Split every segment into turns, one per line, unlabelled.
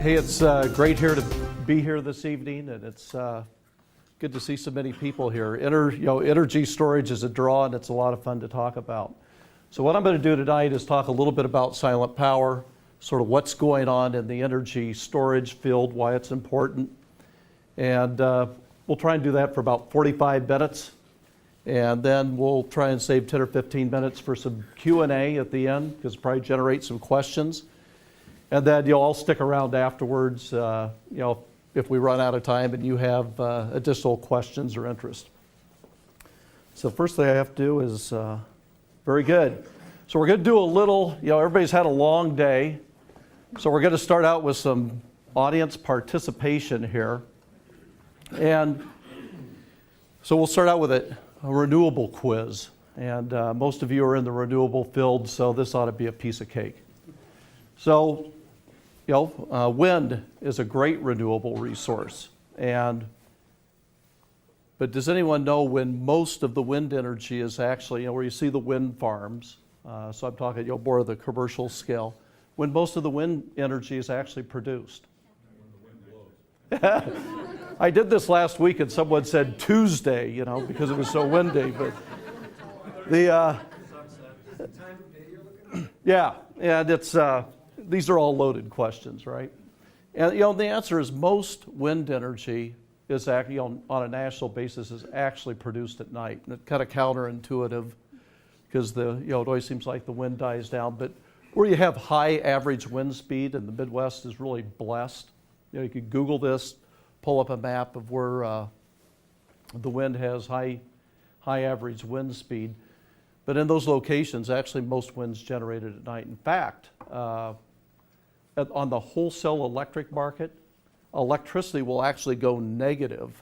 Hey, it's great here to be here this evening, and it's good to see so many people here. Energy storage is a draw, and it's a lot of fun to talk about. So what I'm going to do tonight is talk a little bit about silent power, sort of what's going on in the energy storage field, why it's important, and we'll try and do that for about 45 minutes, and then we'll try and save 10 or 15 minutes for some Q&A at the end, because it'll probably generate some questions. And then you'll all stick around afterwards, if we run out of time and you have additional questions or interest. So first thing I have to do is, very good. So we're going to do a little, everybody's had a long day. So we're going to start out with some audience participation here. And so we'll start out with a renewable quiz. And most of you are in the renewable field, so this ought to be a piece of cake. So, wind is a great renewable resource. But does anyone know when most of the wind energy is actually, where you see the wind farms, so I'm talking more of the commercial scale, when most of the wind energy is actually produced? When the wind blows. I did this last week and someone said Tuesday, because it was so windy. But yeah, and it's, these are all loaded questions, right? And the answer is most wind energy is actually, on a national basis, is actually produced at night. And it's kind of counterintuitive because it always seems like the wind dies down. But where you have high average wind speed, and the Midwest is really blessed. You could Google this, pull up a map of where the wind has high average wind speed. But in those locations, actually most wind's generated at night. In fact, on the wholesale electric market, electricity will actually go negative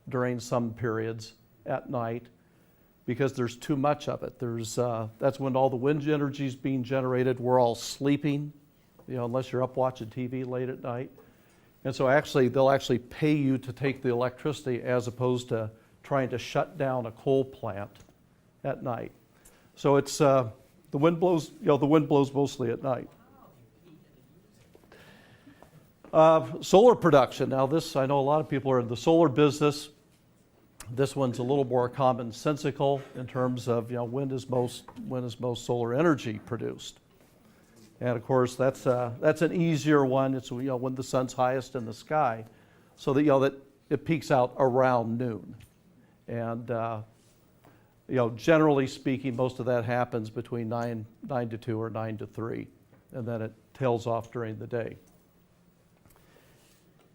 during some periods at night because there's too much of it. That's when all the wind energy is being generated. We're all sleeping, unless you're up watching TV late at night. And so they'll actually pay you to take the electricity as opposed to trying to shut down a coal plant at night. So it's the wind blows. The wind blows mostly at night. Solar production. Now this, I know a lot of people are in the solar business. This one's a little more commonsensical in terms of, when is most solar energy produced? And of course, that's an easier one. It's, when the sun's highest in the sky, so that, that it peaks out around noon. And, generally speaking, most of that happens between 9 to 2 or 9 to 3, and then it tails off during the day.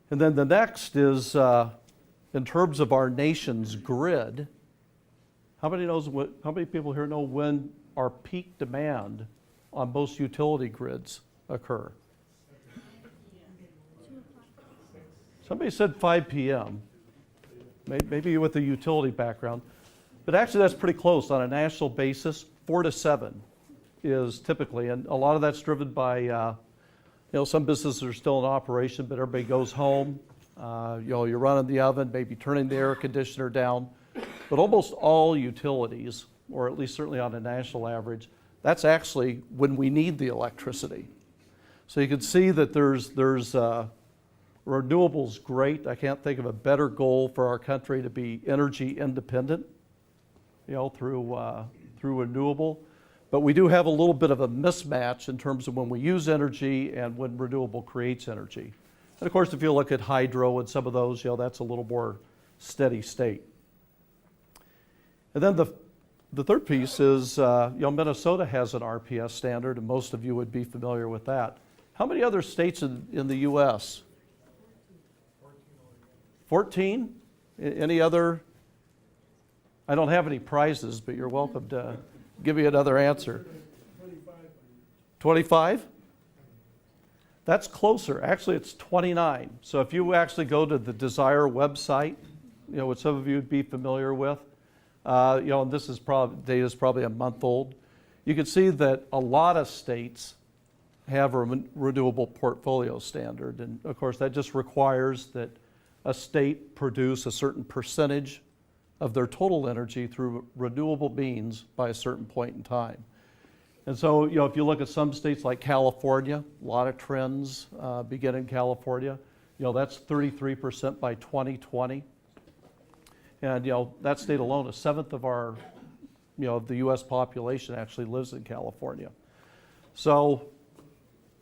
And then the next is, in terms of our nation's grid, how many people here know when our peak demand on most utility grids occur? Somebody said 5 p.m. Maybe with a utility background. But actually that's pretty close. On a national basis, 4 to 7 is typically, and a lot of that's driven by some businesses are still in operation, but everybody goes home. You're running the oven, maybe turning the air conditioner down. But almost all utilities, or at least certainly on a national average, that's actually when we need the electricity. So you can see that there's renewables great. I can't think of a better goal for our country to be energy independent, through renewable. But we do have a little bit of a mismatch in terms of when we use energy and when renewable creates energy. And of course, if you look at hydro and some of those, that's a little more steady state. And then the third piece is, Minnesota has an RPS standard, and most of you would be familiar with that. How many other states in the U.S.? 14? Any other? I don't have any prizes, but you're welcome to give me another answer. 25? That's closer. Actually, it's 29. So if you actually go to the Desire website, which some of you would be familiar with, and this is data's probably a month old, you can see that a lot of states have a renewable portfolio standard. And of course, that just requires that a state produce a certain percentage of their total energy through renewable means by a certain point in time. And so, if you look at some states like California, a lot of trends begin in California. That's 33% by 2020. And, that state alone, a seventh of our, of the U.S. population actually lives in California. So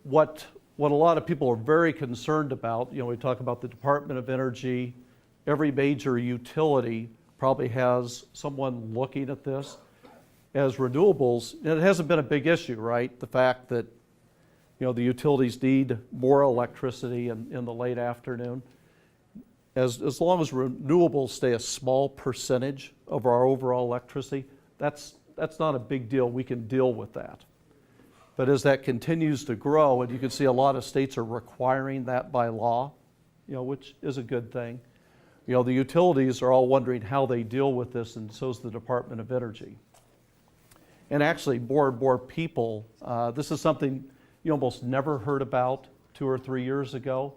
what a lot of people are very concerned about, we talk about the Department of Energy, every major utility probably has someone looking at this. As renewables, and it hasn't been a big issue, right? The fact that, the utilities need more electricity in the late afternoon. As long as renewables stay a small percentage of our overall electricity, that's not a big deal. We can deal with that. But as that continues to grow, and you can see a lot of states are requiring that by law, which is a good thing. The utilities are all wondering how they deal with this, and so is the Department of Energy. And actually, more and more people, this is something you almost never heard about 2 or 3 years ago,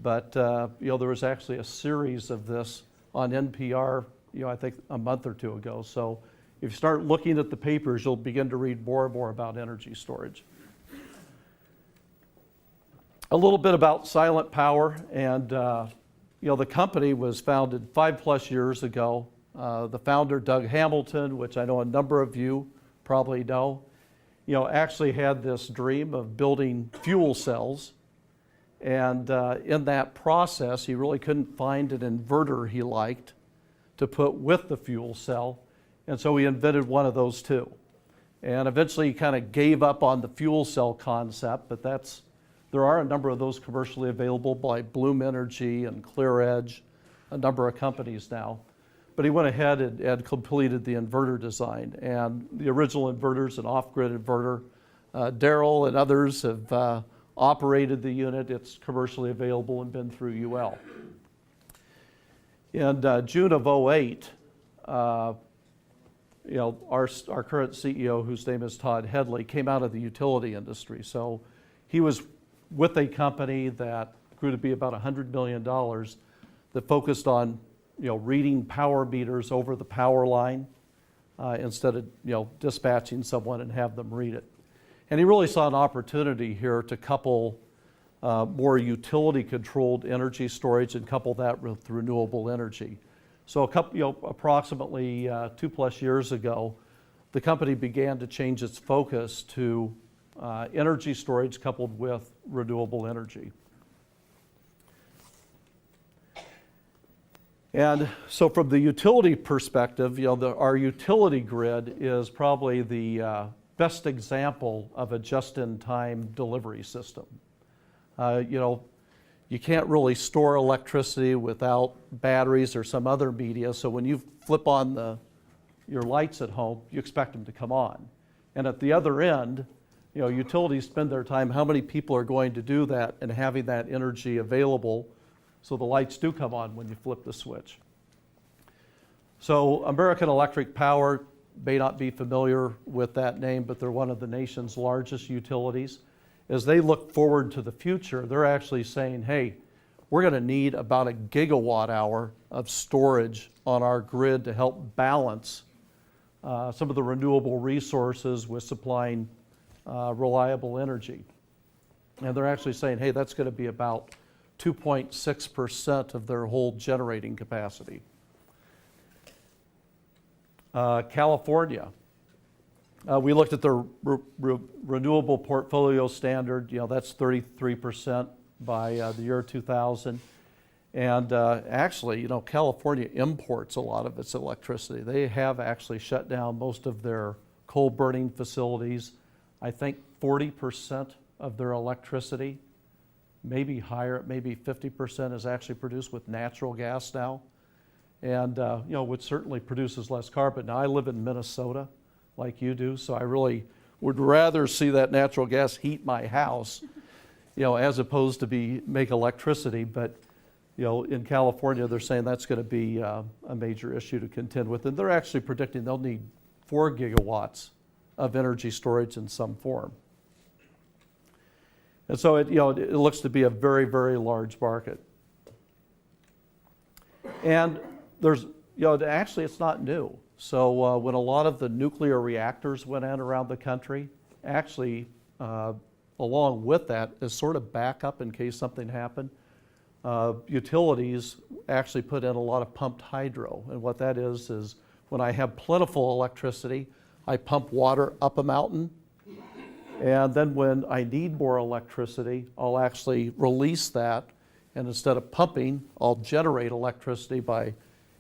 but there was actually a series of this on NPR, I think a month or 2 ago. So if you start looking at the papers, you'll begin to read more and more about energy storage. A little bit about Silent Power, and the company was founded 5+ years ago. The founder, Doug Hamilton, which I know a number of you probably know, actually had this dream of building fuel cells. And in that process, he really couldn't find an inverter he liked to put with the fuel cell. And so he invented one of those too. And eventually he kind of gave up on the fuel cell concept, but there are a number of those commercially available by Bloom Energy and Clear Edge, a number of companies now. But he went ahead and completed the inverter design. And the original inverter's an off-grid inverter. Daryl and others have operated the unit. It's commercially available and been through UL. In June of 2008, our current CEO, whose name is Todd Headley, came out of the utility industry. So he was with a company that grew to be about $100 million that focused on reading power meters over the power line instead of dispatching someone and have them read it. And he really saw an opportunity here to couple more utility-controlled energy storage and couple that with renewable energy. So approximately 2+ years ago, the company began to change its focus to energy storage coupled with renewable energy. And so from the utility perspective, our utility grid is probably the best example of a just-in-time delivery system. You can't really store electricity without batteries or some other media, so when you flip on your lights at home, you expect them to come on. And at the other end, utilities spend their time, how many people are going to do that and having that energy available so the lights do come on when you flip the switch. So American Electric Power may not be familiar with that name, but they're one of the nation's largest utilities. As they look forward to the future, they're actually saying, hey, we're going to need about 1 gigawatt hour of storage on our grid to help balance some of the renewable resources with supplying reliable energy. And they're actually saying, hey, that's going to be about 2.6% of their whole generating capacity. California. We looked at the renewable portfolio standard. That's 33% by the year 2000. And actually, California imports a lot of its electricity. They have actually shut down most of their coal burning facilities. I think 40% of their electricity, maybe higher, maybe 50% is actually produced with natural gas now. And, which certainly produces less carbon. Now, I live in Minnesota, like you do, so I really would rather see that natural gas heat my house, as opposed to make electricity. But, in California, they're saying that's going to be a major issue to contend with. And they're actually predicting they'll need 4 gigawatts of energy storage in some form. And so it looks to be a very, very large market. And there's, actually it's not new. So when a lot of the nuclear reactors went in around the country, actually, along with that, is sort of backup in case something happened. Utilities actually put in a lot of pumped hydro, and what that is when I have plentiful electricity, I pump water up a mountain, and then when I need more electricity, I'll actually release that, and instead of pumping, I'll generate electricity by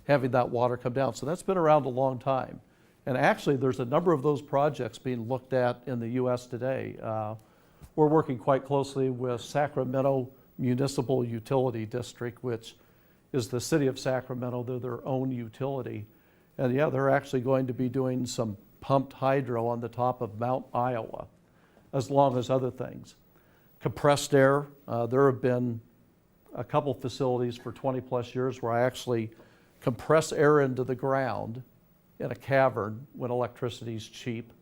having that water come down. So that's been around a long time. And actually, there's a number of those projects being looked at in the US today. We're working quite closely with Sacramento Municipal Utility District, which is the city of Sacramento. They're their own utility. And yeah, they're actually going to be doing some pumped hydro on the top of Mount Iowa, as long as other things. Compressed air, there have been a couple facilities for 20 plus years where I actually compress air into the ground in a cavern when electricity is cheap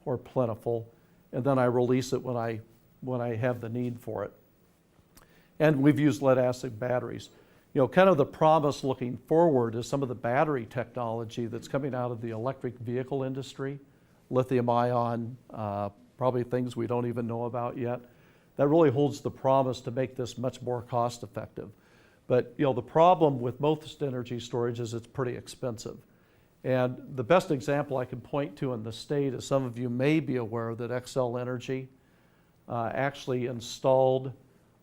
or plentiful, and then I release it when I have the need for it. And we've used lead acid batteries. You know, kind of the promise looking forward is some of the battery technology that's coming out of the electric vehicle industry, lithium ion, probably things we don't even know about yet. That really holds the promise to make this much more cost effective. But you know, the problem with most energy storage is it's pretty expensive. And the best example I can point to in the state is some of you may be aware that Xcel Energy actually installed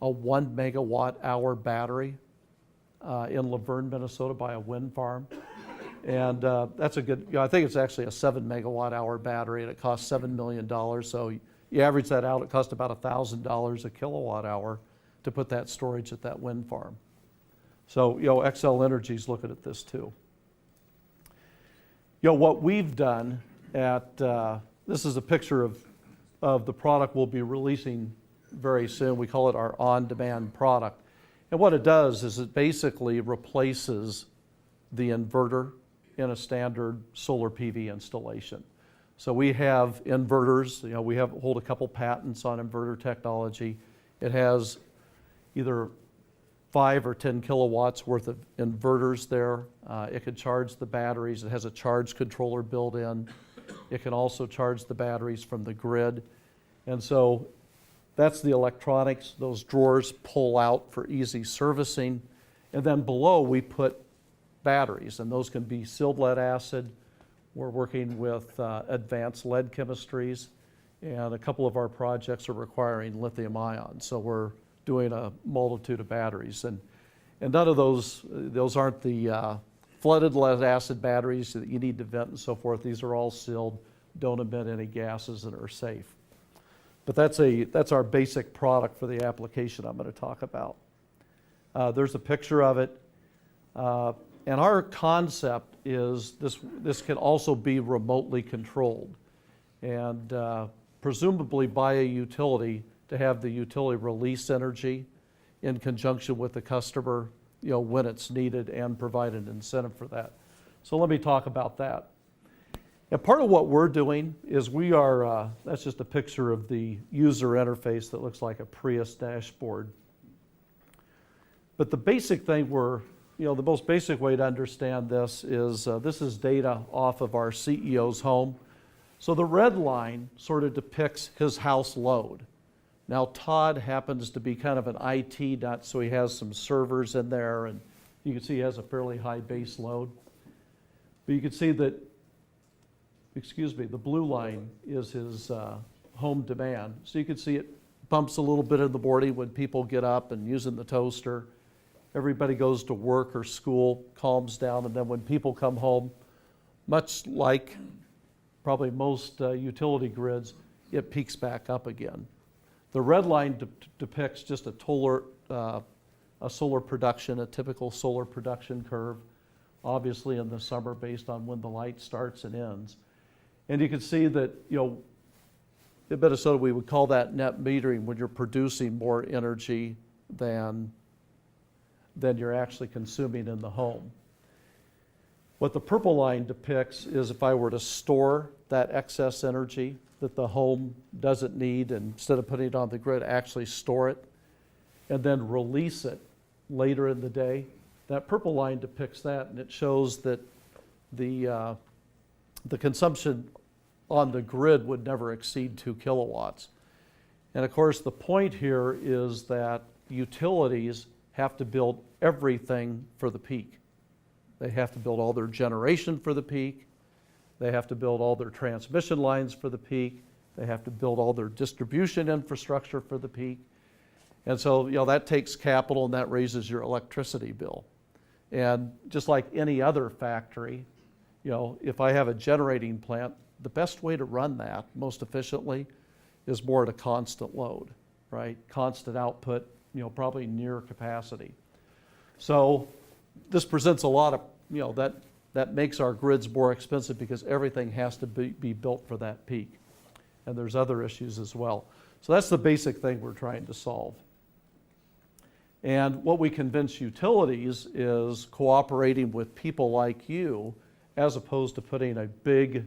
a 1 megawatt hour battery in Laverne, Minnesota by a wind farm. And that's a good, you know, I think it's actually a 7 megawatt hour battery, and it costs $7 million. So you average that out, it costs about $1,000 a kilowatt hour to put that storage at that wind farm. So, you know, Xcel Energy's looking at this too. You know, what we've done at, this is a picture of the product we'll be releasing very soon. We call it our on-demand product. And what it does is it basically replaces the inverter in a standard solar PV installation. So we have inverters, you know, we hold a couple patents on inverter technology. It has either 5 or 10 kilowatts worth of inverters there. It can charge the batteries. It has a charge controller built in. It can also charge the batteries from the grid. And so that's the electronics. Those drawers pull out for easy servicing. And then below we put batteries, and those can be sealed lead acid. We're working with advanced lead chemistries, and a couple of our projects are requiring lithium ion. So we're doing a multitude of batteries. And none of those aren't the flooded lead acid batteries that you need to vent and so forth. These are all sealed, don't emit any gases, and are safe. But that's our basic product for the application I'm going to talk about. There's a picture of it. And our concept is this can also be remotely controlled, and presumably by a utility, to have the utility release energy in conjunction with the customer, you know, when it's needed, and provide an incentive for that. So let me talk about that. And part of what we're doing is we are, that's just a picture of the user interface that looks like a Prius dashboard. But the basic thing the most basic way to understand this is data off of our CEO's home. So the red line sort of depicts his house load. Now Todd happens to be kind of an IT nut, so he has some servers in there, and you can see he has a fairly high base load. But you can see that, the blue line is his home demand. So you can see it bumps a little bit in the morning when people get up and using the toaster. Everybody goes to work or school, calms down, and then when people come home, much like probably most utility grids, it peaks back up again. The red line depicts just a solar production, a typical solar production curve, obviously in the summer based on when the light starts and ends. And you can see that, you know, in Minnesota we would call that net metering when you're producing more energy than you're actually consuming in the home. What the purple line depicts is if I were to store that excess energy that the home doesn't need, and instead of putting it on the grid, actually store it and then release it later in the day. That purple line depicts that, and it shows that the consumption on the grid would never exceed 2 kilowatts. And of course, the point here is that utilities have to build everything for the peak. They have to build all their generation for the peak. They have to build all their transmission lines for the peak. They have to build all their distribution infrastructure for the peak. And so, that takes capital and that raises your electricity bill. And just like any other factory, if I have a generating plant, the best way to run that most efficiently is more at a constant load, right? Constant output, probably near capacity. So this presents a lot of, that makes our grids more expensive because everything has to be built for that peak. And there's other issues as well. So that's the basic thing we're trying to solve. And what we convince utilities is cooperating with people like you, as opposed to putting a big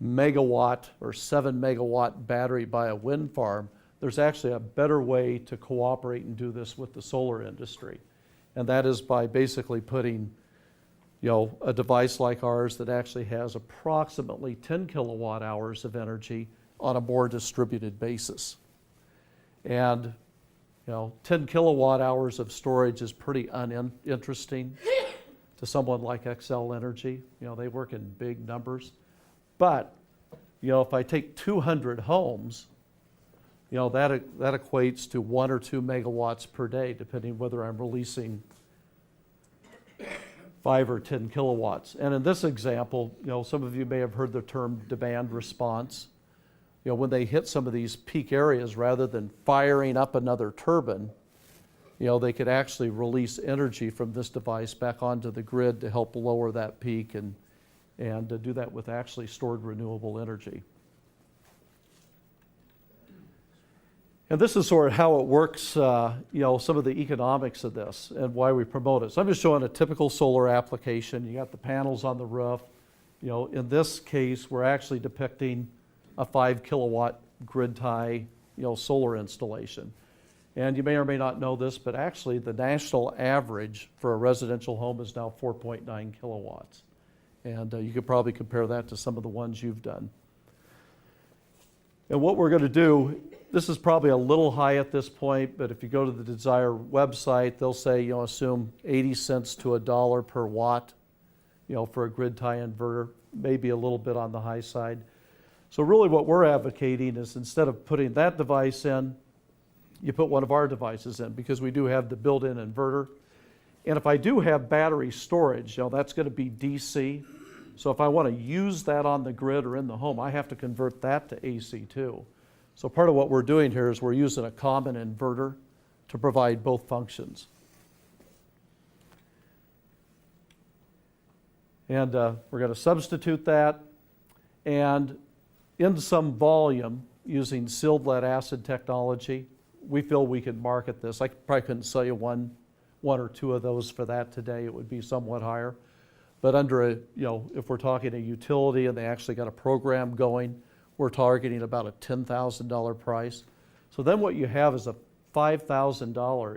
megawatt or 7 megawatt battery by a wind farm. There's actually a better way to cooperate and do this with the solar industry. And that is by basically putting, a device like ours that actually has approximately 10 kilowatt hours of energy on a more distributed basis. And 10 kilowatt hours of storage is pretty uninteresting to someone like Xcel Energy. They work in big numbers. But, if I take 200 homes, that equates to 1 or 2 megawatts per day, depending whether I'm releasing 5 or 10 kilowatts. And in this example, some of you may have heard the term demand response. When they hit some of these peak areas, rather than firing up another turbine, they could actually release energy from this device back onto the grid to help lower that peak and to do that with actually stored renewable energy. And this is sort of how it works, some of the economics of this and why we promote it. So I'm just showing a typical solar application. You got the panels on the roof. In this case, we're actually depicting a 5 kilowatt grid tie, solar installation. And you may or may not know this, but actually the national average for a residential home is now 4.9 kilowatts. And you could probably compare that to some of the ones you've done. And what we're going to do, this is probably a little high at this point, but if you go to the Desire website, they'll say, assume 80 cents to $1 per watt, for a grid tie inverter, maybe a little bit on the high side. So really what we're advocating is instead of putting that device in, you put one of our devices in, because we do have the built-in inverter. And if I do have battery storage, that's going to be DC. So if I want to use that on the grid or in the home, I have to convert that to AC too. So part of what we're doing here is we're using a common inverter to provide both functions. And we're going to substitute that, and in some volume, using sealed lead acid technology, we feel we can market this. I probably couldn't sell you one or two of those for that today. It would be somewhat higher. But under a, if we're talking a utility and they actually got a program going, we're targeting about a $10,000 price. So then what you have is a $5,000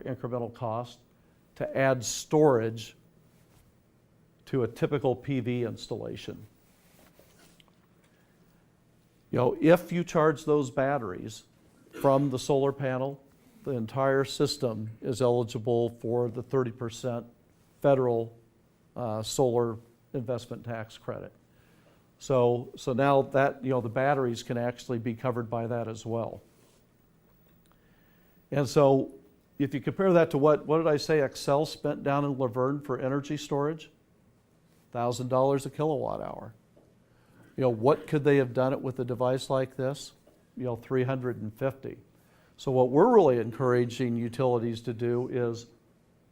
incremental cost to add storage to a typical PV installation. If you charge those batteries from the solar panel, the entire system is eligible for the 30% federal solar investment tax credit. So now that, the batteries can actually be covered by that as well. And so if you compare that to what did I say Xcel spent down in Laverne for energy storage? $1,000 a kilowatt hour. What could they have done it with a device like this? $350. So what we're really encouraging utilities to do is,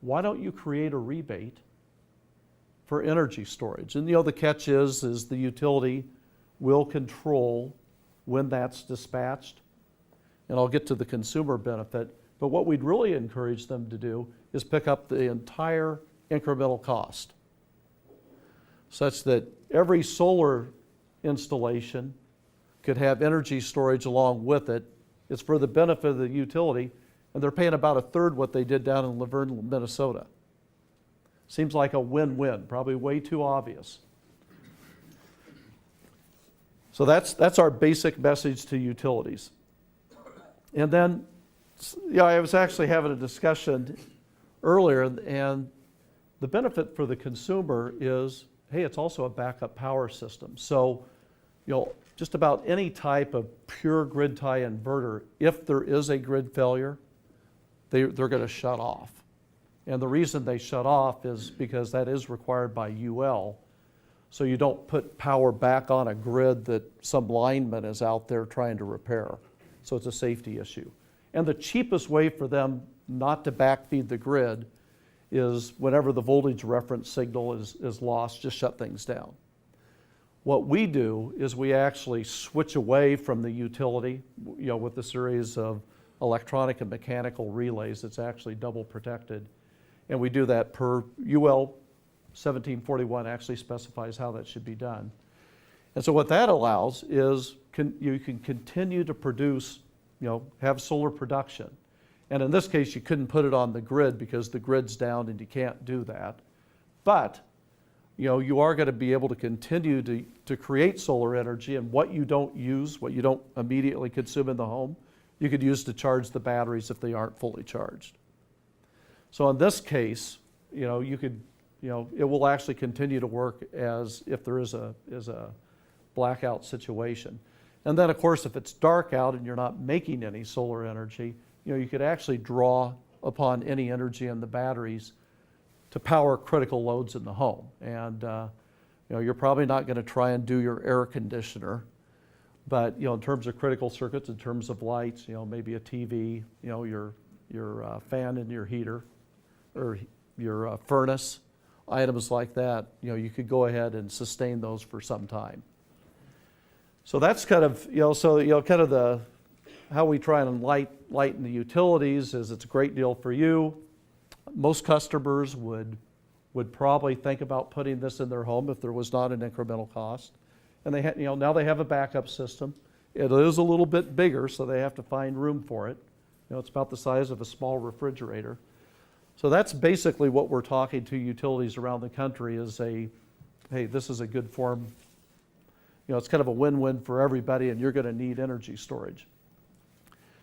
why don't you create a rebate for energy storage? And the catch is the utility will control when that's dispatched. And I'll get to the consumer benefit. But what we'd really encourage them to do is pick up the entire incremental cost, such that every solar installation could have energy storage along with it. It's for the benefit of the utility, and they're paying about a third what they did down in Laverne, Minnesota. Seems like a win-win, probably way too obvious. So that's our basic message to utilities. And then, I was actually having a discussion earlier, and the benefit for the consumer is, hey, it's also a backup power system. So, just about any type of pure grid tie inverter, if there is a grid failure, they're going to shut off. And the reason they shut off is because that is required by UL. So you don't put power back on a grid that some lineman is out there trying to repair. So it's a safety issue. And the cheapest way for them not to backfeed the grid is whenever the voltage reference signal is lost, just shut things down. What we do is we actually switch away from the utility, with a series of electronic and mechanical relays that's actually double protected. And we do that per UL 1741 actually specifies how that should be done. And so what that allows is you can continue to produce, have solar production. And in this case, you couldn't put it on the grid because the grid's down and you can't do that. But, you are going to be able to continue to create solar energy, and what you don't use, what you don't immediately consume in the home, you could use to charge the batteries if they aren't fully charged. So in this case, you could, it will actually continue to work as if there is a blackout situation. And then, of course, if it's dark out and you're not making any solar energy, you could actually draw upon any energy in the batteries to power critical loads in the home. And you're probably not going to try and do your air conditioner, but in terms of critical circuits, in terms of lights, maybe a TV, your fan and your heater, or your furnace, items like that, you could go ahead and sustain those for some time. So that's kind of, kind of the how we try and lighten the utilities is it's a great deal for you. Most customers would probably think about putting this in their home if there was not an incremental cost. And they now they have a backup system. It is a little bit bigger, so they have to find room for it. It's about the size of a small refrigerator. So that's basically what we're talking to utilities around the country is hey, this is a good form. It's kind of a win-win for everybody, and you're going to need energy storage.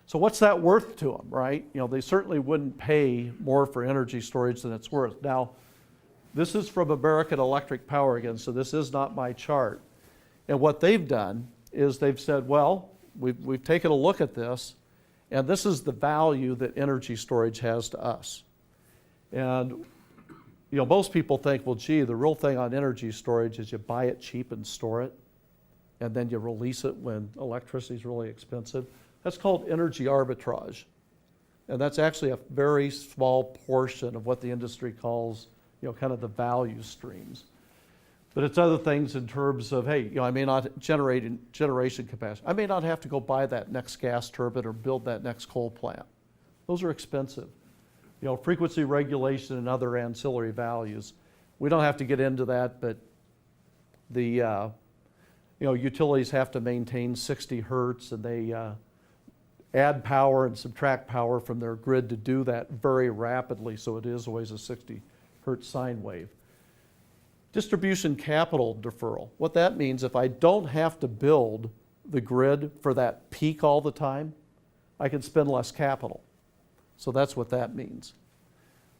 So what's that worth to them, right? They certainly wouldn't pay more for energy storage than it's worth. Now, this is from American Electric Power again, so this is not my chart. And what they've done is they've said, well, we've taken a look at this, and this is the value that energy storage has to us. And most people think, well, gee, the real thing on energy storage is you buy it cheap and store it, and then you release it when electricity is really expensive. That's called energy arbitrage. And that's actually a very small portion of what the industry calls, kind of the value streams. But it's other things in terms of, hey, I may not generation capacity. I may not have to go buy that next gas turbine or build that next coal plant. Those are expensive. Frequency regulation and other ancillary values. We don't have to get into that, but the utilities have to maintain 60 hertz, and they add power and subtract power from their grid to do that very rapidly, so it is always a 60 hertz sine wave. Distribution capital deferral. What that means, if I don't have to build the grid for that peak all the time, I can spend less capital. So that's what that means.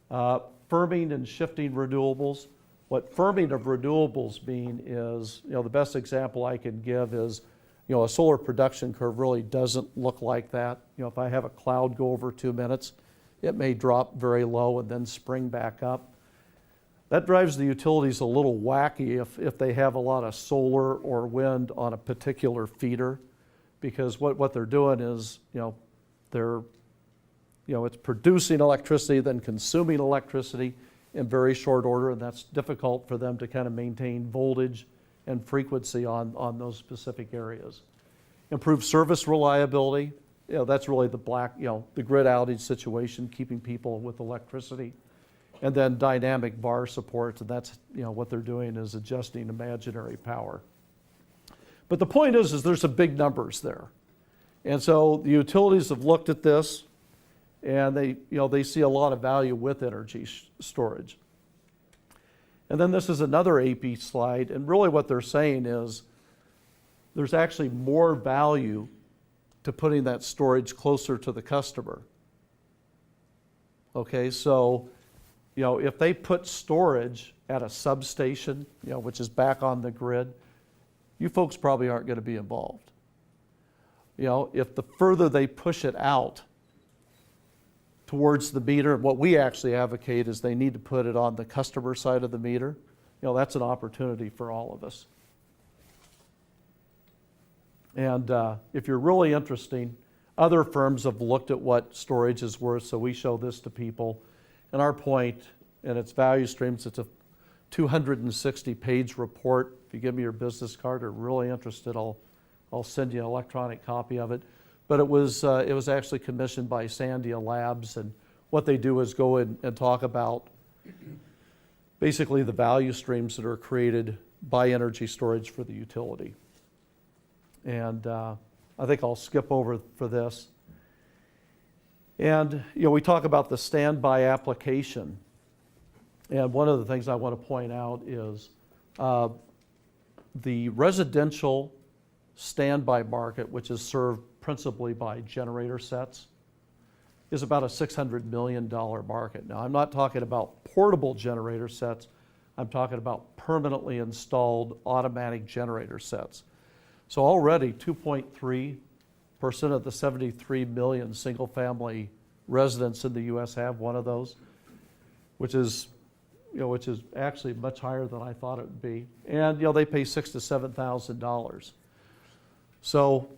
Firming and shifting renewables. What firming of renewables mean is, the best example I can give is, a solar production curve really doesn't look like that. If I have a cloud go over 2 minutes, it may drop very low and then spring back up. That drives the utilities a little wacky if they have a lot of solar or wind on a particular feeder, because what they're doing is, it's producing electricity, then consuming electricity in very short order, and that's difficult for them to kind of maintain voltage and frequency on those specific areas. Improve service reliability. That's really the grid outage situation, keeping people with electricity. And then dynamic bar support, and that's what they're doing is adjusting imaginary power. But the point is there's some big numbers there. And so the utilities have looked at this, and they see a lot of value with energy storage. And then this is another AP slide, and really what they're saying is there's actually more value to putting that storage closer to the customer. Okay, so, if they put storage at a substation, which is back on the grid, you folks probably aren't going to be involved. If the further they push it out towards the meter, what we actually advocate is they need to put it on the customer side of the meter. That's an opportunity for all of us. And if you're really interested, other firms have looked at what storage is worth, so we show this to people. And our point, and its value streams, it's a 260-page report. If you give me your business card or really interested, I'll send you an electronic copy of it. But it was actually commissioned by Sandia Labs, and what they do is go in and talk about basically the value streams that are created by energy storage for the utility. And I think I'll skip over for this. And we talk about the standby application. And one of the things I want to point out is the residential standby market, which is served principally by generator sets, is about a $600 million market. Now, I'm not talking about portable generator sets. I'm talking about permanently installed automatic generator sets. So already 2.3% of the 73 million single-family residents in the U.S. have one of those, which is actually much higher than I thought it would be. And they pay $6,000 to $7,000. So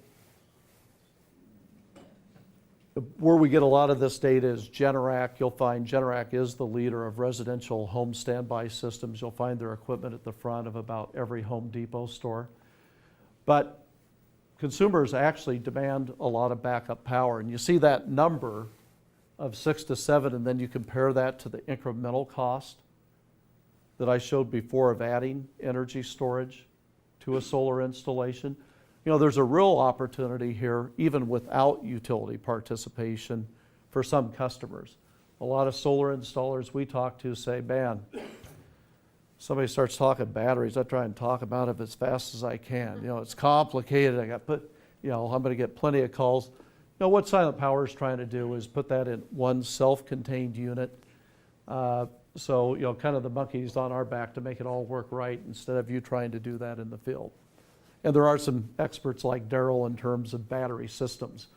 where we get a lot of this data is Generac. You'll find Generac is the leader of residential home standby systems. You'll find their equipment at the front of about every Home Depot store. But consumers actually demand a lot of backup power. And you see that number of 6 to 7, and then you compare that to the incremental cost that I showed before of adding energy storage to a solar installation. There's a real opportunity here, even without utility participation, for some customers. A lot of solar installers we talk to say, man, somebody starts talking batteries, I try and talk about it as fast as I can. It's complicated. I'm going to get plenty of calls. What Silent Power is trying to do is put that in one self-contained unit. So, kind of the monkey's on our back to make it all work right instead of you trying to do that in the field. And there are some experts like Daryl in terms of battery systems.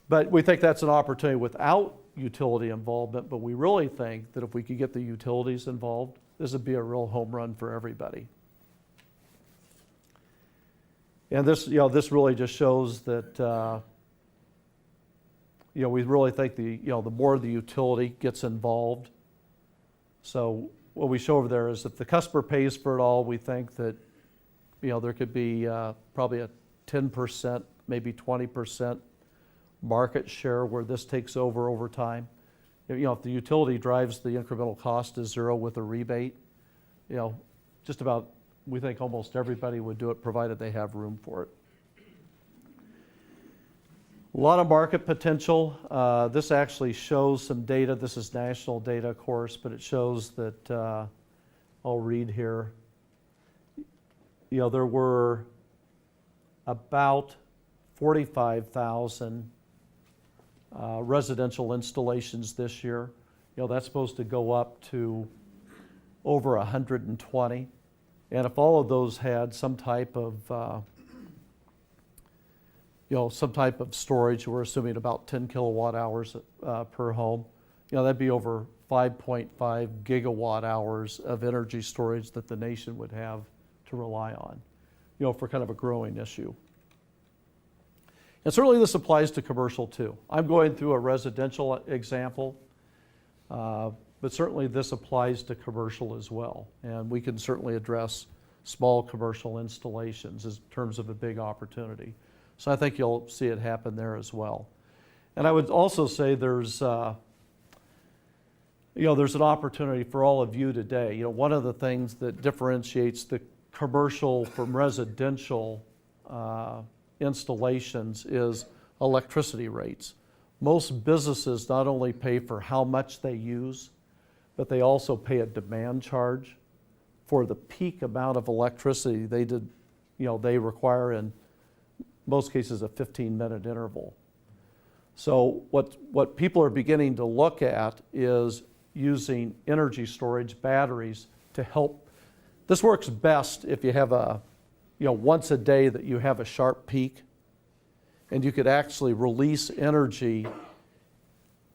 But we think that's an opportunity without utility involvement, but we really think that if we could get the utilities involved, this would be a real home run for everybody. And this really just shows that, we really think the more the utility gets involved. So what we show over there is if the customer pays for it all, we think that, there could be probably a 10%, maybe 20% market share where this takes over time. If the utility drives the incremental cost to zero with a rebate, just about, we think almost everybody would do it provided they have room for it. A lot of market potential. This actually shows some data. This is national data, of course, but it shows that, I'll read here. There were about 45,000 residential installations this year. That's supposed to go up to over 120. And if all of those had some type of storage, we're assuming about 10 kilowatt hours per home, that'd be over 5.5 gigawatt hours of energy storage that the nation would have to rely on, for kind of a growing issue. And certainly this applies to commercial too. I'm going through a residential example, but certainly this applies to commercial as well. And we can certainly address small commercial installations in terms of a big opportunity. So I think you'll see it happen there as well. And I would also say there's an opportunity for all of you today. One of the things that differentiates the commercial from residential installations is electricity rates. Most businesses not only pay for how much they use, but they also pay a demand charge for the peak amount of electricity they they require in most cases a 15-minute interval. So what people are beginning to look at is using energy storage batteries to help. This works best if you have once a day that you have a sharp peak, and you could actually release energy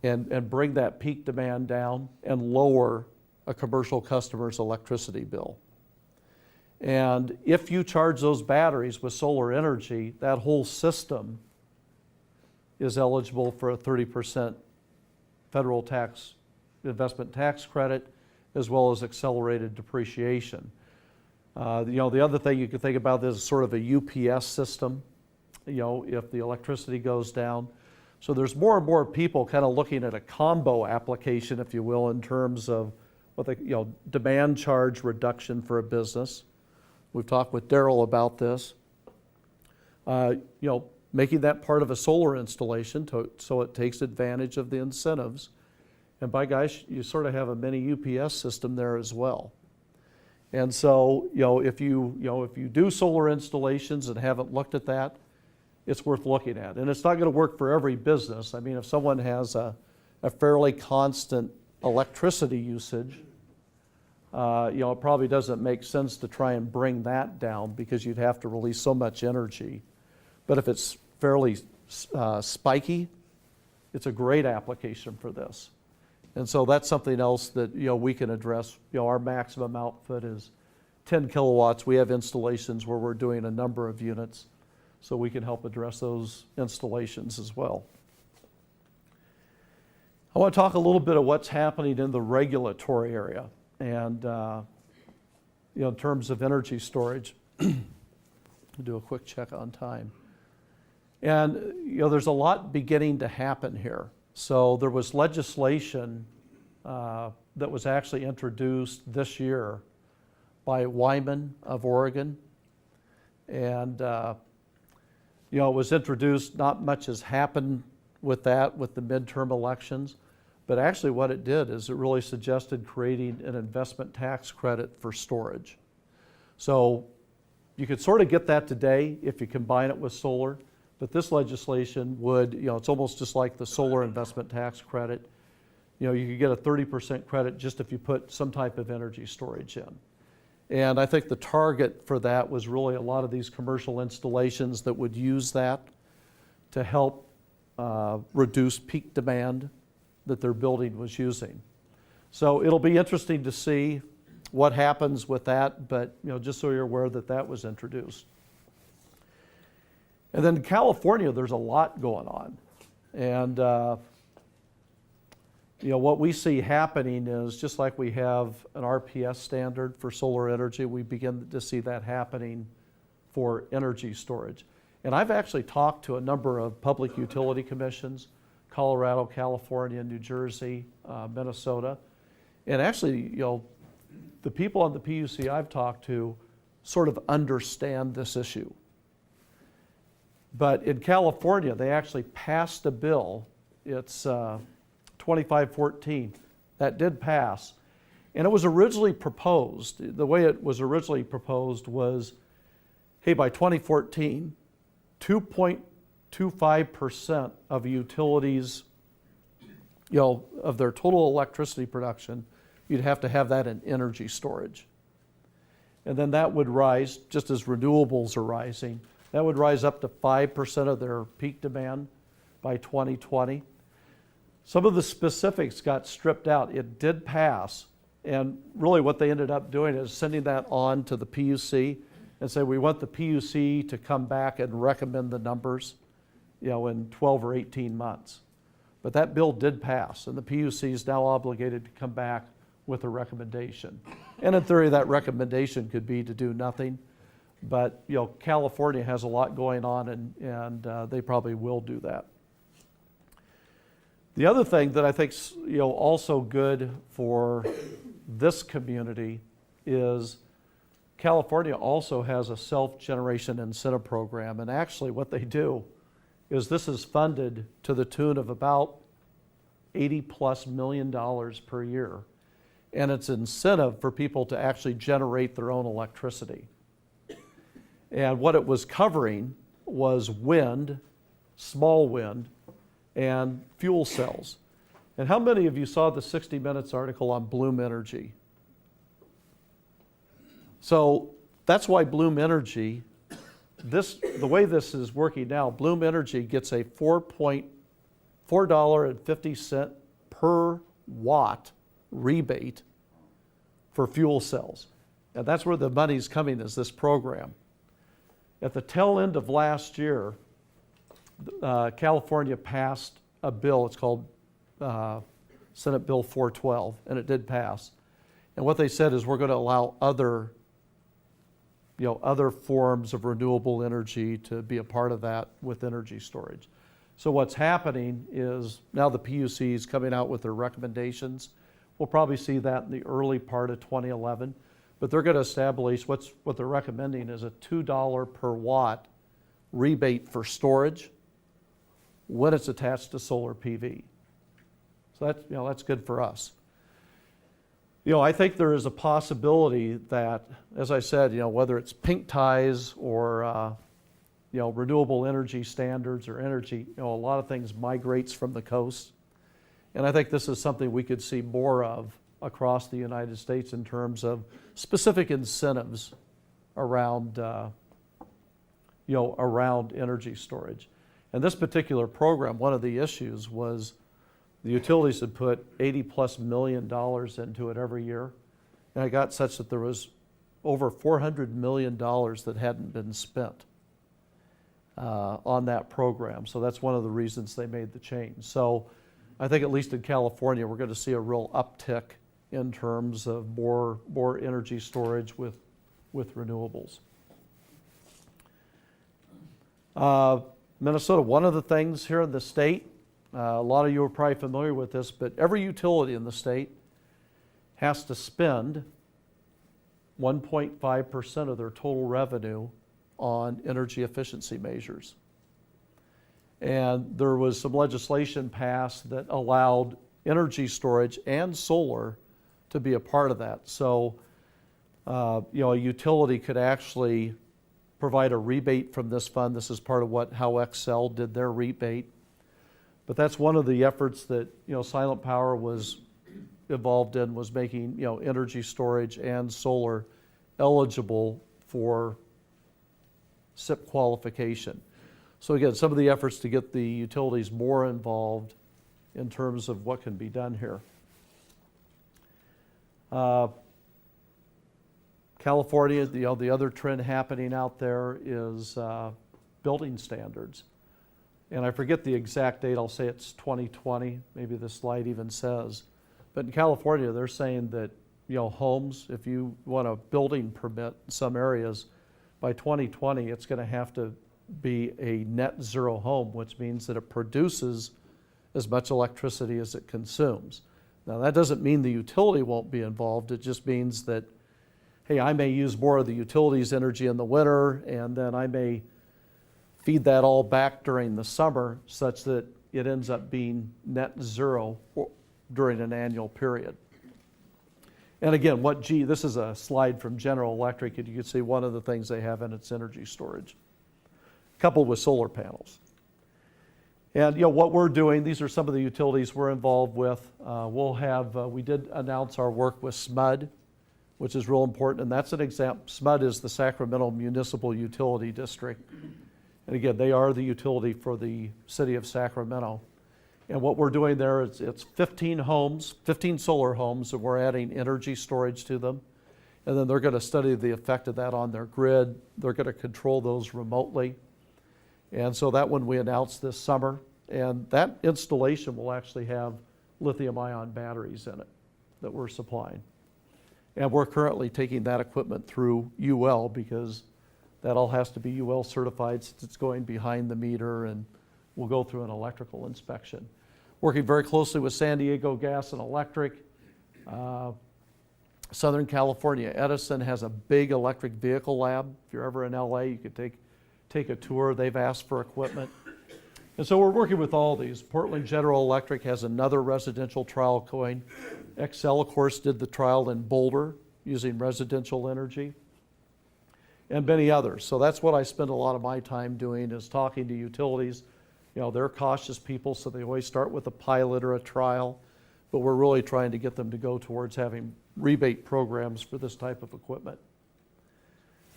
and bring that peak demand down and lower a commercial customer's electricity bill. And if you charge those batteries with solar energy, that whole system is eligible for a 30% federal tax investment tax credit, as well as accelerated depreciation. The other thing you can think about is sort of a UPS system, if the electricity goes down. So there's more and more people kind of looking at a combo application, if you will, in terms of what demand charge reduction for a business. We've talked with Daryl about this. Making that part of a solar installation so it takes advantage of the incentives. And by gosh, you sort of have a mini UPS system there as well. And so, if you do solar installations and haven't looked at that, it's worth looking at. And it's not going to work for every business. I mean, if someone has a fairly constant electricity usage, it probably doesn't make sense to try and bring that down because you'd have to release so much energy. But if it's fairly spiky, it's a great application for this. And so that's something else that we can address. Our maximum output is 10 kilowatts. We have installations where we're doing a number of units, so we can help address those installations as well. I want to talk a little bit of what's happening in the regulatory area and in terms of energy storage. Do a quick check on time. And there's a lot beginning to happen here. So there was legislation that was actually introduced this year by Wyman of Oregon. And it was introduced, not much has happened with that, with the midterm elections. But actually what it did is it really suggested creating an investment tax credit for storage. So you could sort of get that today if you combine it with solar. But this legislation would, it's almost just like the solar investment tax credit. You could get a 30% credit just if you put some type of energy storage in. And I think the target for that was really a lot of these commercial installations that would use that to help reduce peak demand that their building was using. So it'll be interesting to see what happens with that, but just so you're aware that that was introduced. And then in California, there's a lot going on. And what we see happening is just like we have an RPS standard for solar energy, we begin to see that happening for energy storage. And I've actually talked to a number of public utility commissions, Colorado, California, New Jersey, Minnesota. And actually, the people on the PUC I've talked to sort of understand this issue. But in California, they actually passed a bill. It's 2514. That did pass. And it was originally proposed, the way it was originally proposed was, hey, by 2014, 2.25% of utilities, of their total electricity production, you'd have to have that in energy storage. And then that would rise, just as renewables are rising, that would rise up to 5% of their peak demand by 2020. Some of the specifics got stripped out. It did pass, and really what they ended up doing is sending that on to the PUC and say, we want the PUC to come back and recommend the numbers, in 12 or 18 months. But that bill did pass, and the PUC is now obligated to come back with a recommendation. And in theory, that recommendation could be to do nothing. But California has a lot going on, and they probably will do that. The other thing that I think's also good for this community is California also has a self-generation incentive program, and actually what they do is this is funded to the tune of about $80+ million per year, and it's incentive for people to actually generate their own electricity. And what it was covering was wind, small wind, and fuel cells. And how many of you saw the 60 Minutes article on Bloom Energy? So that's why Bloom Energy, the way this is working now, Bloom Energy gets a $4.50 per watt rebate for fuel cells. And that's where the money's coming, is this program. At the tail end of last year, California passed a bill. It's called Senate Bill 412, and it did pass. And what they said is we're going to allow other forms of renewable energy to be a part of that with energy storage. So what's happening is now the PUC is coming out with their recommendations. We'll probably see that in the early part of 2011, but they're going to establish what they're recommending is a $2 per watt rebate for storage when it's attached to solar PV. So that's good for us. I think there is a possibility that, as I said, whether it's pink ties or renewable energy standards or energy, a lot of things migrates from the coast. And I think this is something we could see more of across the United States in terms of specific incentives around, around energy storage. And this particular program, one of the issues was the utilities had put $80+ million into it every year. And it got such that there was over $400 million that hadn't been spent on that program. So that's one of the reasons they made the change. So I think at least in California, we're going to see a real uptick in terms of more energy storage with renewables. Minnesota, one of the things here in the state, a lot of you are probably familiar with this, but every utility in the state has to spend 1.5% of their total revenue on energy efficiency measures. And there was some legislation passed that allowed energy storage and solar to be a part of that. So, a utility could actually provide a rebate from this fund. This is part of how Excel did their rebate. But that's one of the efforts that Silent Power was involved in, was making energy storage and solar eligible for SIP qualification. So again, some of the efforts to get the utilities more involved in terms of what can be done here. California, the other trend happening out there is building standards. And I forget the exact date, I'll say it's 2020, maybe the slide even says. But in California, they're saying that homes, if you want a building permit in some areas, by 2020, it's going to have to be a net zero home, which means that it produces as much electricity as it consumes. Now, that doesn't mean the utility won't be involved. It just means that, hey, I may use more of the utility's energy in the winter, and then I may feed that all back during the summer such that it ends up being net zero during an annual period. And again, this is a slide from General Electric, and you can see one of the things they have in its energy storage, coupled with solar panels. And what we're doing, these are some of the utilities we're involved with. We did announce our work with SMUD, which is real important, and that's an example. SMUD is the Sacramento Municipal Utility District. And again, they are the utility for the city of Sacramento. And what we're doing there is it's 15 solar homes, and we're adding energy storage to them. And then they're going to study the effect of that on their grid. They're going to control those remotely. And so that one we announced this summer. And that installation will actually have lithium-ion batteries in it that we're supplying. And we're currently taking that equipment through UL because that all has to be UL certified since it's going behind the meter, and we'll go through an electrical inspection. Working very closely with San Diego Gas and Electric. Southern California Edison has a big electric vehicle lab. If you're ever in LA, you could take a tour. They've asked for equipment. And so we're working with all these. Portland General Electric has another residential trial going. Excel, of course, did the trial in Boulder using residential energy. and many others. So that's what I spend a lot of my time doing, is talking to utilities. You know, they're cautious people, so they always start with a pilot or a trial, but we're really trying to get them to go towards having rebate programs for this type of equipment.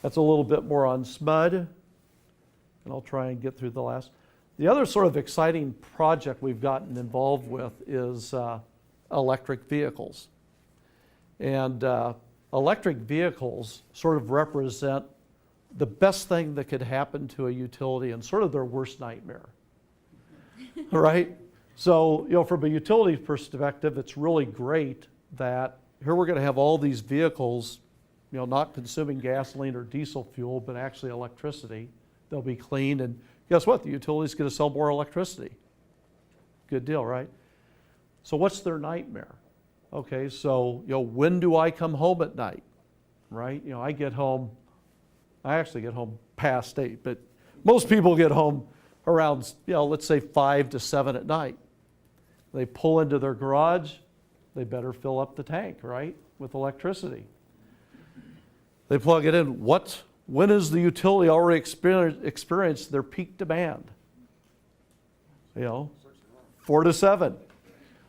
That's a little bit more on SMUD, and I'll try and get through the last. The other sort of exciting project we've gotten involved with is electric vehicles. And electric vehicles sort of represent the best thing that could happen to a utility and sort of their worst nightmare, right? So, you know, from a utility perspective, it's really great that here we're going to have all these vehicles, you know, not consuming gasoline or diesel fuel, but actually electricity. They'll be clean, and guess what? The utility's going to sell more electricity. Good deal, right? So what's their nightmare? Okay, so, you know, when do I come home at night, right? You know, I actually get home past 8, but most people get home around, you know, let's say 5 to 7 at night. They pull into their garage, they better fill up the tank, right, with electricity. They plug it in. When has the utility already experienced their peak demand? You know, 4 to 7.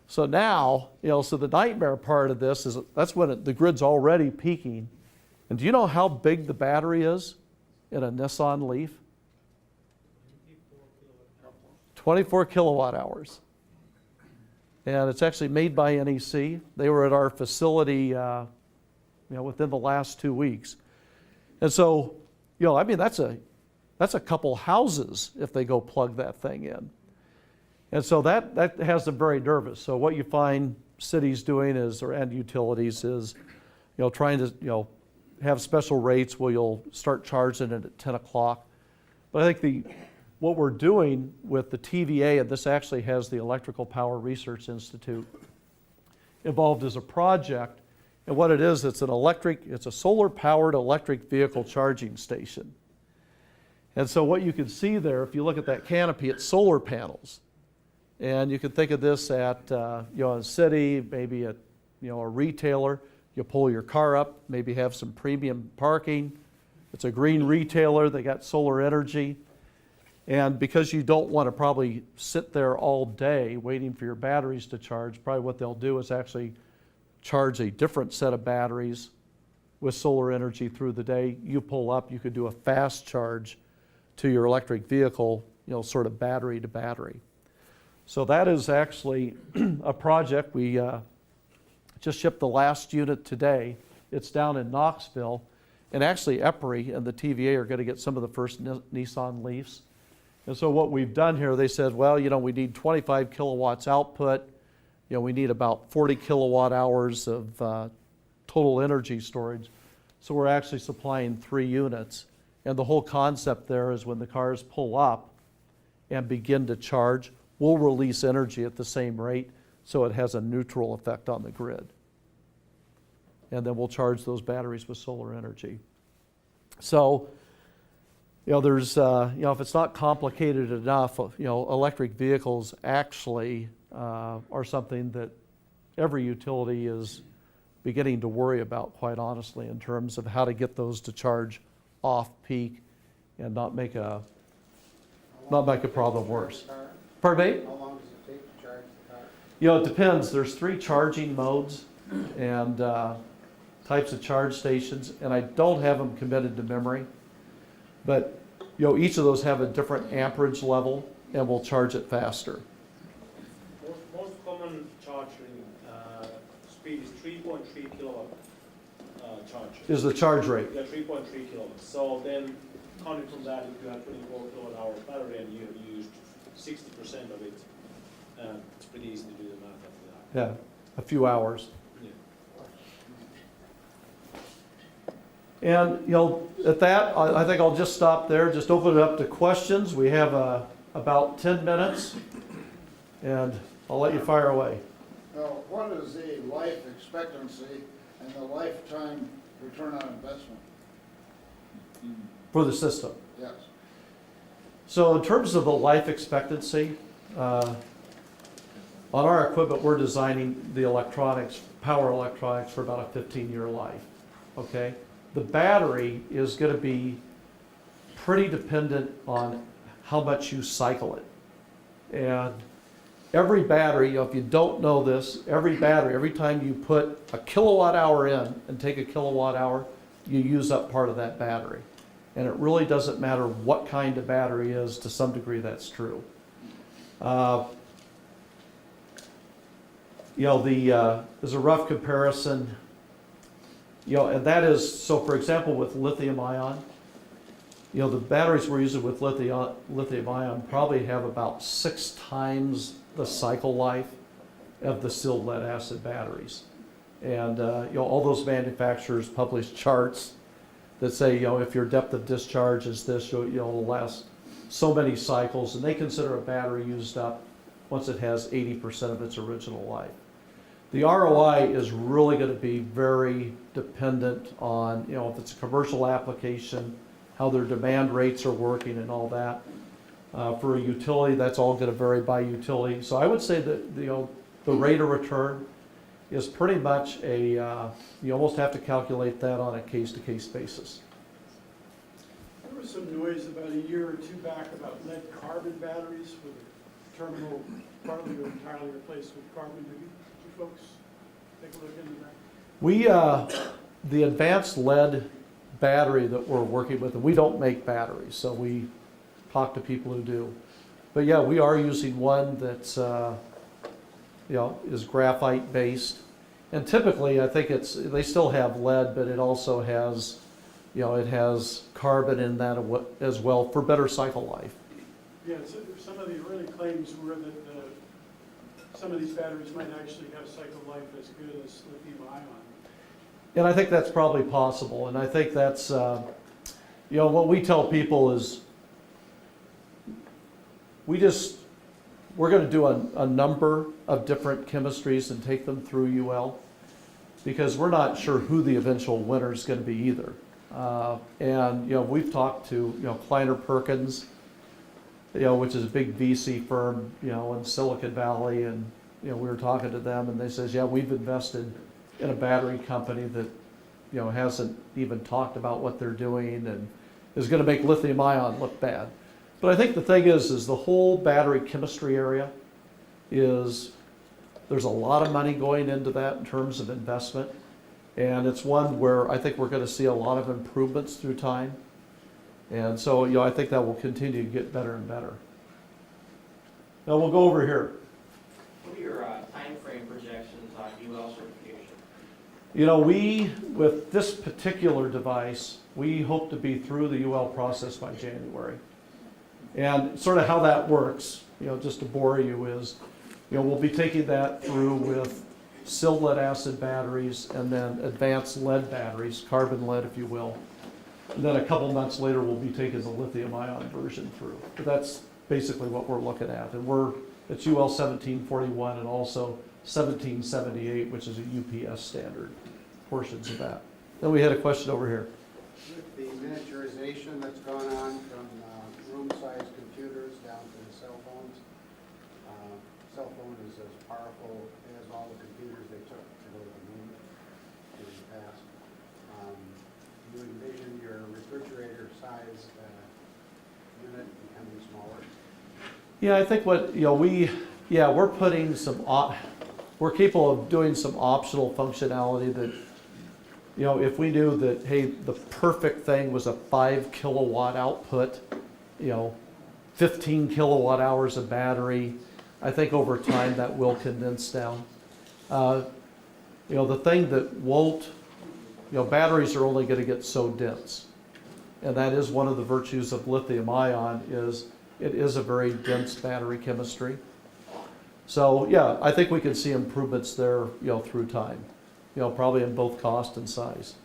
So now, you know, so the nightmare part of this is that's when the grid's already peaking. And do you know how big the battery is in a Nissan Leaf? 24 kilowatt hours. And it's actually made by NEC. They were at our facility, you know, within the last 2 weeks. And so, you know, I mean, that's a couple houses if they go plug that thing in. And so that has them very nervous. So what you find cities doing is, and utilities is, you know, trying to, you know, have special rates where you'll start charging it at 10 o'clock. But I think what we're doing with the TVA, and this actually has the Electrical Power Research Institute involved as a project. And what it is, it's a solar-powered electric vehicle charging station. And so what you can see there, if you look at that canopy, it's solar panels. And you can think of this at, you know, a city, maybe at, you know, a retailer. You pull your car up, maybe have some premium parking. It's a green retailer, they got solar energy. And because you don't want to probably sit there all day waiting for your batteries to charge, probably what they'll do is actually charge a different set of batteries with solar energy through the day. You pull up, you could do a fast charge to your electric vehicle, you know, sort of battery to battery. So that is actually a project. We just shipped the last unit today. It's down in Knoxville. And actually EPRI and the TVA are going to get some of the first Nissan Leafs. And so what we've done here, they said, well, you know, we need 25 kilowatts output. You know, we need about 40 kilowatt hours of total energy storage. So we're actually supplying 3 units. And the whole concept there is when the cars pull up and begin to charge, we'll release energy at the same rate so it has a neutral effect on the grid. And then we'll charge those batteries with solar energy. So, you know, there's, you know, if it's not complicated enough, you know, electric vehicles actually are something that every utility is beginning to worry about, quite honestly, in terms of how to get those to charge off peak and not make a problem worse. Pardon me?
How long does it take to charge the car?
You know, it depends. There's 3 charging modes and types of charge stations, and I don't have them committed to memory. But, you know, each of those have a different amperage level and will charge it faster.
Most common charging speed is 3.3 kilowatt charge.
Is the charge rate.
Yeah, 3.3 kilowatts. So then, counting from that, if you have 24 kilowatt hour battery and you have used 60% of it, it's pretty easy to do the math after that.
Yeah, a few hours.
Yeah.
And, you know, at that, I think I'll just stop there, just open it up to questions. We have about 10 minutes, and I'll let you fire away.
Now, what is the life expectancy and the lifetime return on investment?
For the system.
Yes.
So in terms of the life expectancy, on our equipment, we're designing the electronics, power electronics, for about a 15-year life, okay? the battery is going to be pretty dependent on how much you cycle it. And every battery, if you don't know this, every battery, every time you put a kilowatt hour in and take a kilowatt hour, you use up part of that battery. And it really doesn't matter what kind of battery is, to some degree that's true. There's a rough comparison, and that is, so for example, with lithium ion, the batteries we're using with lithium ion probably have about 6 times the cycle life of the sealed lead acid batteries. And all those manufacturers publish charts that say, if your depth of discharge is this, it'll last so many cycles, and they consider a battery used up once it has 80% of its original life. The ROI is really going to be very dependent on, if it's a commercial application, how their demand rates are working and all that. For a utility, that's all going to vary by utility. So I would say that the rate of return is pretty much you almost have to calculate that on a case-to-case basis.
There was some noise about a year or two back about lead carbon batteries with a terminal partly or entirely replaced with carbon. Did you folks take a look into that?
The advanced lead battery that we're working with, and we don't make batteries, so we talk to people who do. But yeah, we are using one that's is graphite based, and typically I think they still have lead, but it also has it has carbon in that as well for better cycle life.
Yeah, so some of the early claims were that some of these batteries might actually have cycle life as good as lithium ion.
And I think that's probably possible, and I think that's what we tell people is we're going to do a number of different chemistries and take them through UL, because we're not sure who the eventual winner is going to be either. And we've talked to Kleiner Perkins, which is a big VC firm in Silicon Valley, and we were talking to them, and they says, yeah, we've invested in a battery company that hasn't even talked about what they're doing and is going to make lithium ion look bad. But I think the thing is the whole battery chemistry area there's a lot of money going into that in terms of investment, and it's one where I think we're going to see a lot of improvements through time. And so I think that will continue to get better and better. Now we'll go over here.
What are your time frame projections on UL certification?
With this particular device, we hope to be through the UL process by January. And sort of how that works, just to bore you, is we'll be taking that through with sealed lead acid batteries and then advanced lead batteries, carbon lead if you will. And then a couple months later we'll be taking the lithium ion version through. But that's basically what we're looking at. And it's UL 1741 and also 1778, which is a UPS standard, portions of that. Then we had a question over here.
With the miniaturization that's gone on from room-sized computers down to the cell phones, cell phone is as powerful as all the computers they took to go to the moon in the past. Do you envision your refrigerator size unit becoming smaller?
Yeah, I think we're putting we're capable of doing some optional functionality that, if we knew that, hey, the perfect thing was a 5 kilowatt output, 15 kilowatt hours of battery, I think over time that will condense down. The thing that won't, batteries are only going to get so dense. And that is one of the virtues of lithium ion is it is a very dense battery chemistry. So yeah, I think we can see improvements there, through time, probably in both cost and size.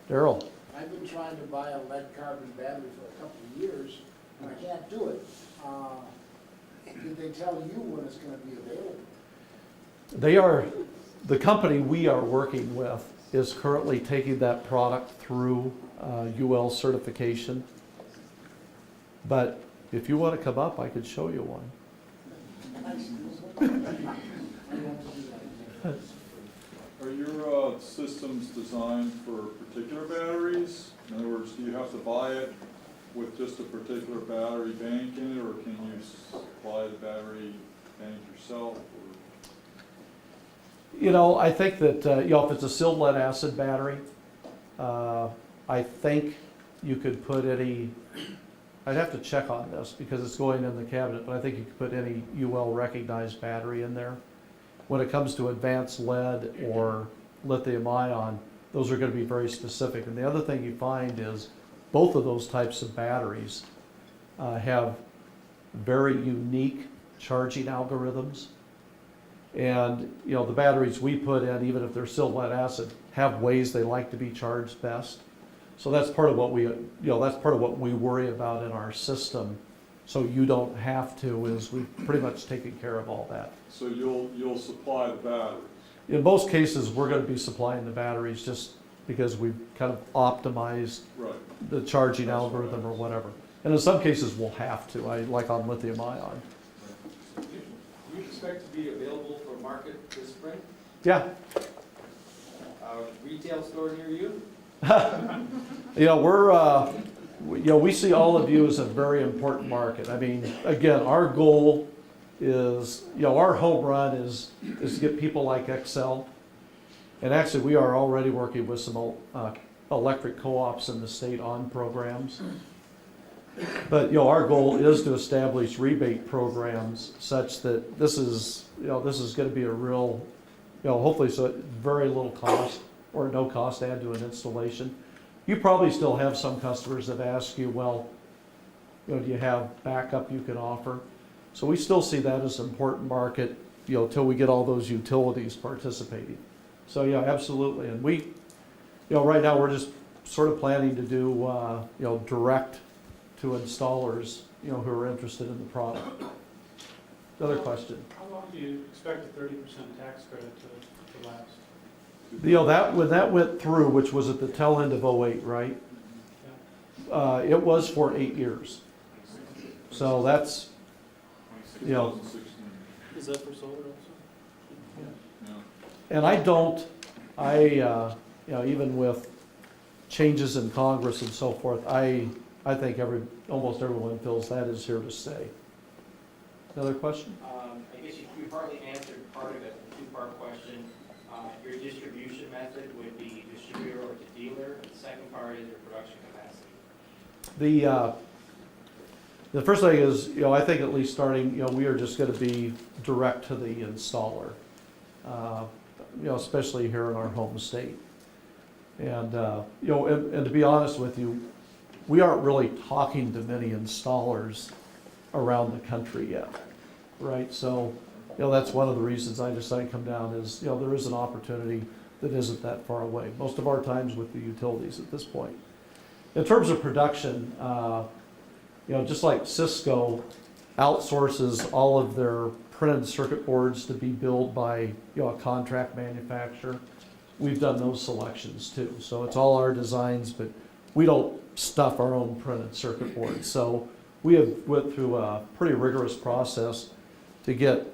Daryl?
I've been trying to buy a lead carbon battery for a couple of years, and I can't do it. Did they tell you when it's going to be available? The company we are working with is currently taking that product through UL certification. But if you want to come up, I could show you one.
Are your systems designed for particular batteries? In other words, do you have to buy it with just a particular battery bank in it, or can you supply the battery bank yourself?
You know, I think that, you know, if it's a sealed lead acid battery, I think you could put any, I'd have to check on this because it's going in the cabinet, but I think you could put any UL recognized battery in there. When it comes to advanced lead or lithium ion, those are going to be very specific. And the other thing you find is both of those types of batteries have very unique charging algorithms. And, you know, the batteries we put in, even if they're still lead acid, have ways they like to be charged best. So that's part of what we, you know, that's part of what we worry about in our system. So you don't have to, is we've pretty much taken care of all that.
So you'll supply the batteries?
In most cases, we're going to be supplying the batteries just because we've kind of optimized
Right.
the charging
That's
algorithm
right.
or whatever. And in some cases, we'll have to, like on lithium ion.
Do you expect to be available for market this spring?
Yeah,
Retail store near you?
you know, you know, we see all of you as a very important market. I mean, again, our goal is, you know, our home run is to get people like Excel. And actually, we are already working with some electric co-ops in the state on programs. But, you know, our goal is to establish rebate programs such that this is, you know, this is going to be a real, you know, hopefully so very little cost or no cost add to an installation. You probably still have some customers that ask you, well, you know, do you have backup you can offer? So we still see that as an important market, you know, till we get all those utilities participating. So yeah, absolutely. And we, you know, right now we're just sort of planning to do, you know, direct to installers, you know, who are interested in the product. Another question.
How long do you expect a 30% tax credit to last?
You know, that, when that went through, which was at the tail end of '08, right? It was for 8 years. So that's, you know,
2016.
Is that for solar also?
Yeah.
and you know, even with changes in Congress and so forth, I think almost everyone feels that is here to stay. Another question?
I guess you partly answered part of it, a two-part question. Your distribution method would be distributor or to dealer, and the second part is your production capacity.
The first thing is, you know, I think at least starting, you know, we are just going to be direct to the installer, you know, especially here in our home state. And, you know, and to be honest with you, we aren't really talking to many installers around the country yet, right? So, you know, that's one of the reasons I decided to come down is, you know, there is an opportunity that isn't that far away. Most of our time's with the utilities at this point. In terms of production, you know, just like Cisco outsources all of their printed circuit boards to be built by, you know, a contract manufacturer, we've done those selections too. So it's all our designs, but we don't stuff our own printed circuit boards. So we have went through a pretty rigorous process to get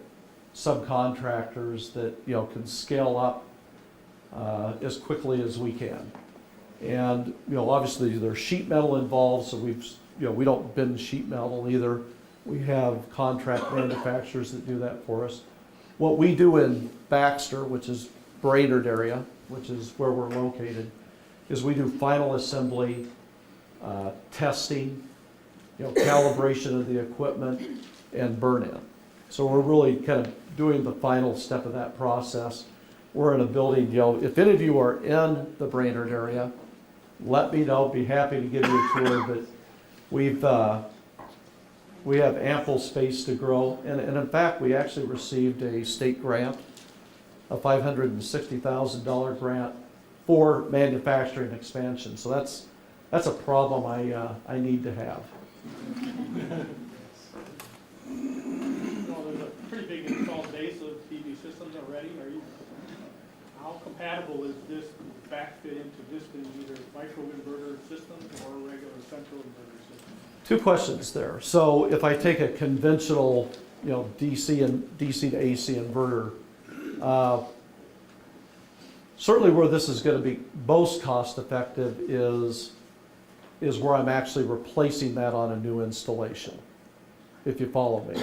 subcontractors that, you know, can scale up as quickly as we can. And, you know, obviously there's sheet metal involved, so we don't bend sheet metal either. We have contract manufacturers that do that for us. What we do in Baxter, which is Brainerd area, which is where we're located, is we do final assembly, testing, you know, calibration of the equipment, and burn-in. So we're really kind of doing the final step of that process. We're in a building, you know, if any of you are in the Brainerd area, let me know, be happy to give you a tour, but we have ample space to grow. And in fact, we actually received a state grant, a $560,000 grant for manufacturing expansion. So that's a problem I need to have.
Well, there's a pretty big installed base of PV systems already. How compatible is this backfit into this in either microinverter systems or regular central inverter systems?
Two questions there. So if I take a conventional, you know, DC to AC inverter, certainly where this is going to be most cost effective is where I'm actually replacing that on a new installation, if you follow me.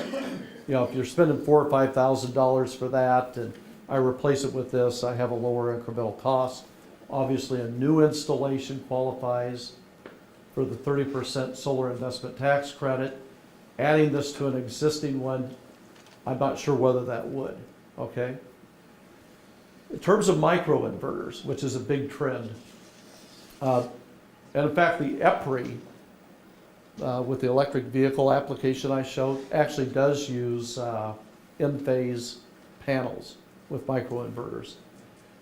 You know, if you're spending $4,000 or $5,000 for that and I replace it with this, I have a lower incremental cost. Obviously, a new installation qualifies for the 30% solar investment tax credit. Adding this to an existing one, I'm not sure whether that would, okay? In terms of microinverters, which is a big trend, and in fact, the EPRI, with the electric vehicle application I showed, actually does use in-phase panels with microinverters.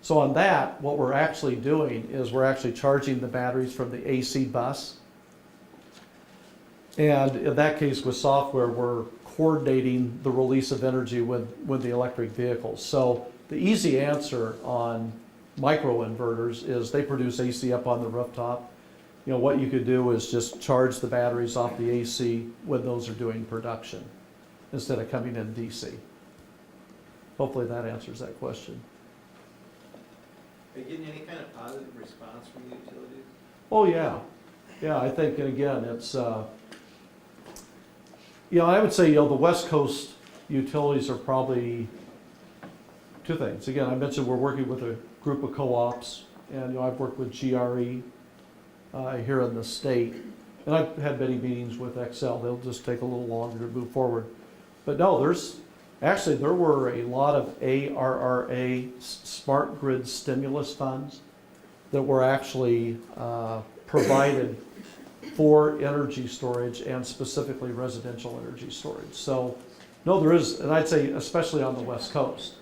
So on that, what we're actually doing is we're actually charging the batteries from the AC bus. And in that case, with software, we're coordinating the release of energy with the electric vehicles. So the easy answer on microinverters is they produce AC up on the rooftop. You know, what you could do is just charge the batteries off the AC when those are doing production instead of coming in DC. Hopefully that answers that question.
Are you getting any kind of positive response from the utilities?
Oh, yeah. Yeah, I think, and again, it's, you know, I would say, you know, the West Coast utilities are probably two things. Again, I mentioned we're working with a group of co-ops, and, you know, I've worked with GRE here in the state, and I've had many meetings with Xcel. They'll just take a little longer to move forward. But no, there were a lot of ARRA, smart grid stimulus funds, that were actually provided for energy storage and specifically residential energy storage. So, no, there is, and I'd say especially on the West Coast.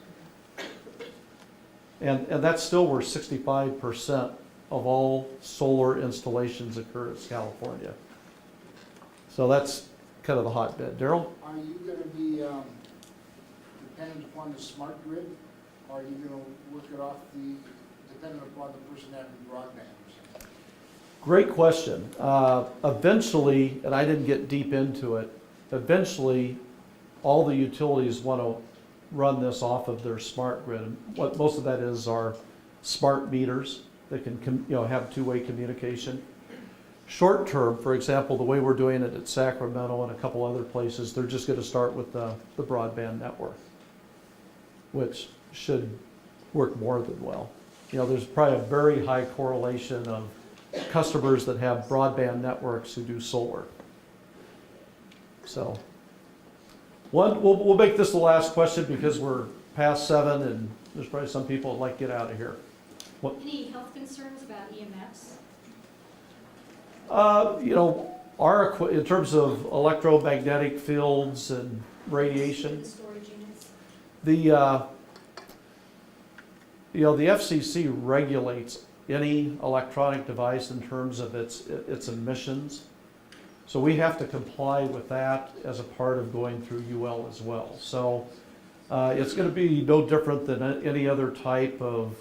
And that's still where 65% of all solar installations occur in California. So that's kind of the hotbed. Daryl?
Are you gonna be dependent upon the smart grid? Or are you gonna work it off dependent upon the person having broadband or something?
Great question. Eventually, and I didn't get deep into it, eventually all the utilities want to run this off of their smart grid. And what most of that is are smart meters that can have two-way communication. Short term, for example, the way we're doing it at Sacramento and a couple other places, they're just going to start with the broadband network, which should work more than well. You know, there's probably a very high correlation of customers that have broadband networks who do solar. So, we'll make this the last question because we're past 7 and there's probably some people that'd like to get out of here.
Any health concerns about EMFs?
You know, in terms of electromagnetic fields and radiation,
The storage units?
the FCC regulates any electronic device in terms of its emissions. So we have to comply with that as a part of going through UL as well. So it's going to be no different than any other type of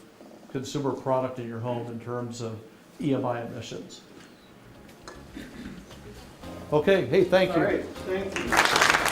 consumer product in your home in terms of EMI emissions. Okay, hey, thank you.
All right, thank you.